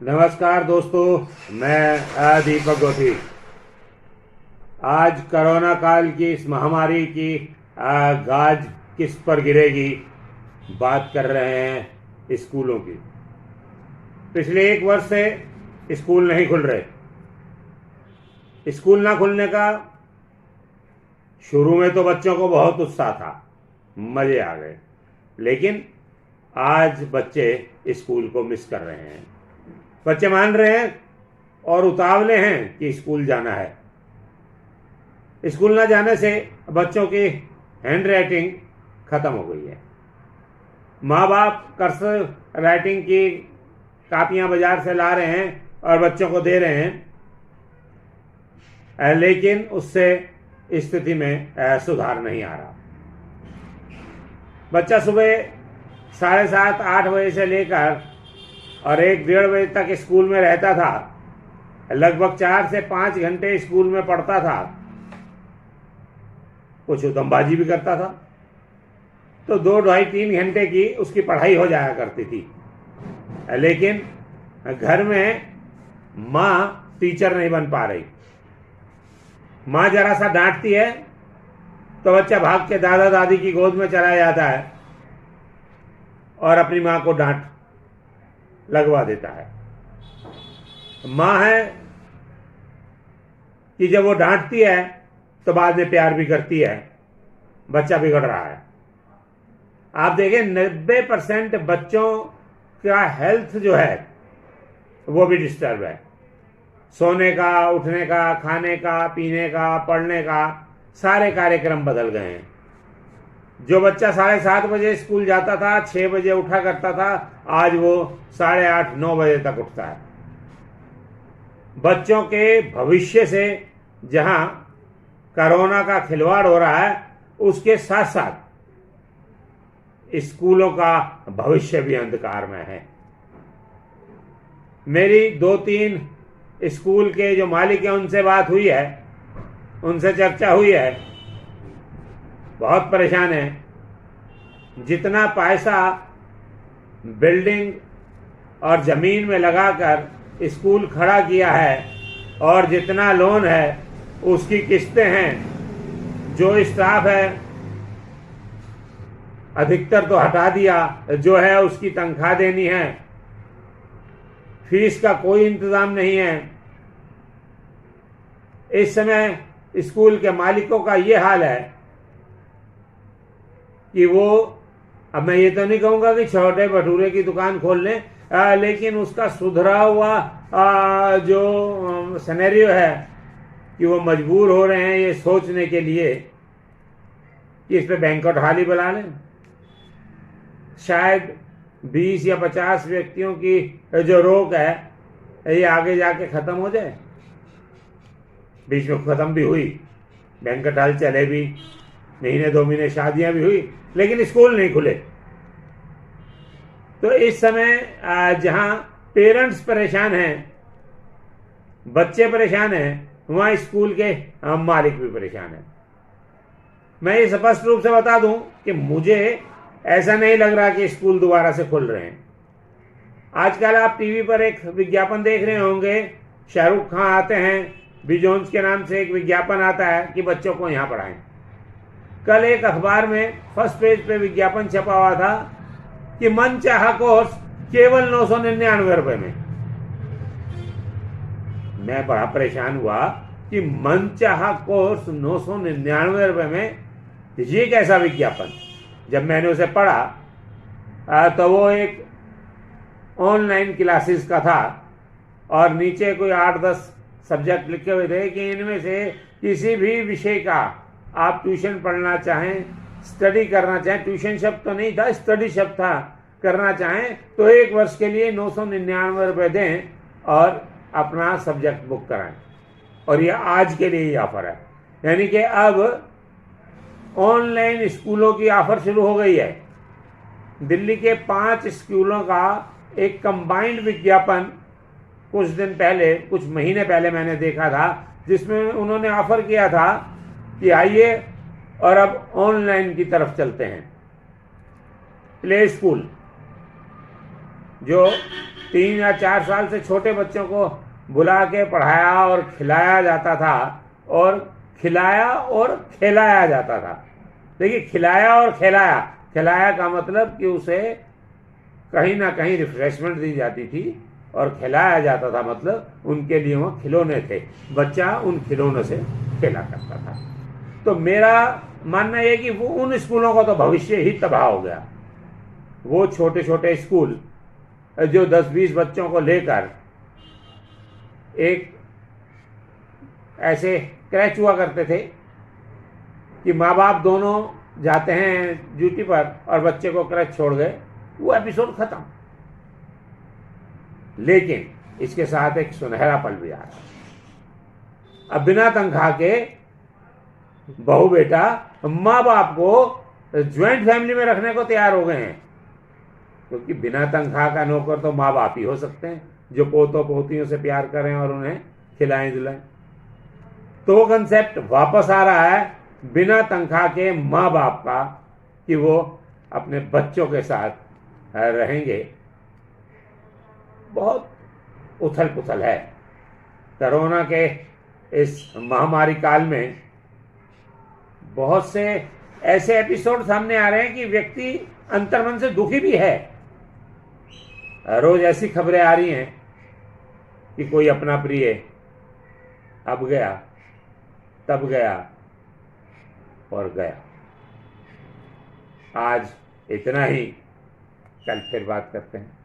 नमस्कार दोस्तों, मैं दीपक गोथी। आज कोरोना काल की इस महामारी की गाज किस पर गिरेगी, बात कर रहे हैं स्कूलों की। पिछले एक वर्ष से स्कूल नहीं खुल रहे। स्कूल ना खुलने का शुरू में तो बच्चों को बहुत उत्साह था, मजे आ गए, लेकिन आज बच्चे स्कूल को मिस कर रहे हैं। बच्चे मान रहे हैं और उतावले हैं कि स्कूल जाना है। स्कूल ना जाने से बच्चों की हैंड राइटिंग खत्म हो गई है। माँ बाप कर्सर राइटिंग की कापियां बाजार से ला रहे हैं और बच्चों को दे रहे हैं, लेकिन उससे स्थिति में सुधार नहीं आ रहा। बच्चा सुबह 7:30 8 बजे से लेकर और 1-1:30 बजे तक स्कूल में रहता था। लगभग 4 से 5 घंटे स्कूल में पढ़ता था, कुछ उधमबाजी भी करता था, तो 2 ढाई 3 घंटे की उसकी पढ़ाई हो जाया करती थी। लेकिन घर में माँ टीचर नहीं बन पा रही। माँ जरा सा डांटती है तो बच्चा भाग के दादा दादी की गोद में चला जाता है और अपनी माँ को डांट लगवा देता है। माँ है कि जब वो डांटती है तो बाद में प्यार भी करती है। बच्चा बिगड़ रहा है। आप देखें 90% बच्चों का हेल्थ जो है वो भी डिस्टर्ब है। सोने का, उठने का, खाने का, पीने का, पढ़ने का सारे कार्यक्रम बदल गए हैं। जो बच्चा 7:30 बजे स्कूल जाता था, 6 बजे उठा करता था, आज वो 8:30 9 बजे तक उठता है। बच्चों के भविष्य से जहां कोरोना का खिलवाड़ हो रहा है, उसके साथ साथ स्कूलों का भविष्य भी अंधकार में है। मेरी 2-3 स्कूल के जो मालिक हैं उनसे बात हुई है, उनसे चर्चा हुई है। बहुत परेशान है। जितना पैसा बिल्डिंग और जमीन में लगाकर स्कूल खड़ा किया है और जितना लोन है उसकी किस्तें हैं, जो स्टाफ है अधिकतर तो हटा दिया, जो है उसकी तनख्वाह देनी है, फीस का कोई इंतजाम नहीं है। इस समय स्कूल के मालिकों का ये हाल है कि वो, अब मैं ये तो नहीं कहूंगा कि छोटे भटूरे की दुकान खोल लें, लेकिन उसका सुधरा हुआ जो सिनेरियो है कि वो मजबूर हो रहे हैं ये सोचने के लिए कि इस पे बैंक्वेट हॉल ही बना लें। शायद 20 या 50 व्यक्तियों की जो रोक है ये आगे जाके खत्म हो जाए। बीच में खत्म भी हुई, बैंक्वेट हॉल चले भी, महीने 2 महीने शादियां भी हुई, लेकिन स्कूल नहीं खुले। तो इस समय जहां पेरेंट्स परेशान हैं, बच्चे परेशान हैं, वहां स्कूल के मालिक भी परेशान हैं। मैं ये स्पष्ट रूप से बता दूं कि मुझे ऐसा नहीं लग रहा कि स्कूल दोबारा से खुल रहे हैं। आजकल आप टीवी पर एक विज्ञापन देख रहे होंगे, शाहरुख खान आते हैं, बिजोन्स के नाम से एक विज्ञापन आता है कि बच्चों को यहां पढ़ाएं। कल एक अखबार में फर्स्ट पेज पे विज्ञापन छपा हुआ था कि मनचाहा कोर्स केवल 999 रुपए में। मैं बड़ा परेशान हुआ कि मनचाहा कोर्स 999 रुपए में, ये कैसा विज्ञापन। जब मैंने उसे पढ़ा तो वो एक ऑनलाइन क्लासेस का था और नीचे कोई 8-10 सब्जेक्ट लिखे हुए थे कि इनमें से किसी भी विषय का आप ट्यूशन पढ़ना चाहें, स्टडी करना चाहें, ट्यूशन शब्द तो नहीं था, स्टडी शब्द था, करना चाहें तो 1 वर्ष के लिए 999 रुपए दें और अपना सब्जेक्ट बुक कराएं। और ये आज के लिए ये ऑफर है, यानी कि अब ऑनलाइन स्कूलों की ऑफर शुरू हो गई है। दिल्ली के 5 स्कूलों का एक कंबाइंड विज्ञापन कुछ दिन पहले, कुछ महीने पहले मैंने देखा था, जिसमें उन्होंने ऑफर किया था कि आइए और अब ऑनलाइन की तरफ चलते हैं। प्ले स्कूल, जो 3 या 4 साल से छोटे बच्चों को बुला के पढ़ाया और खिलाया जाता था, और खिलाया और खिलाया जाता था। देखिए, खिलाया और खिलाया, खिलाया का मतलब कि उसे कहीं ना कहीं रिफ्रेशमेंट दी जाती थी, और खिलाया जाता था मतलब उनके लिए वो खिलौने थे, बच्चा उन खिलौनों से खेला करता था। तो मेरा मानना यह कि वो उन स्कूलों का तो भविष्य ही तबाह हो गया। वो छोटे छोटे स्कूल जो 10-20 बच्चों को लेकर एक ऐसे क्रैच हुआ करते थे कि माँ बाप दोनों जाते हैं ड्यूटी पर और बच्चे को क्रैच छोड़ गए, वो एपिसोड खत्म। लेकिन इसके साथ एक सुनहरा पल भी आ रहा। अब बिना तनख्वाह के बहू बेटा माँ बाप को ज्वाइंट फैमिली में रखने को तैयार हो गए हैं, क्योंकि बिना तनख्वाह का नौकर तो माँ बाप ही हो सकते हैं, जो पोतों पोतियों से प्यार करें और उन्हें खिलाएं जुलाएं। तो वो कंसेप्ट वापस आ रहा है बिना तनख्वाह के माँ बाप का, कि वो अपने बच्चों के साथ रहेंगे। बहुत उथल पुथल है। कोरोना के इस महामारी काल में बहुत से ऐसे एपिसोड सामने आ रहे हैं कि व्यक्ति अंतर्मन से दुखी भी है। रोज ऐसी खबरें आ रही हैं कि कोई अपना प्रिय अब गया, तब गया और गया। आज इतना ही, कल फिर बात करते हैं।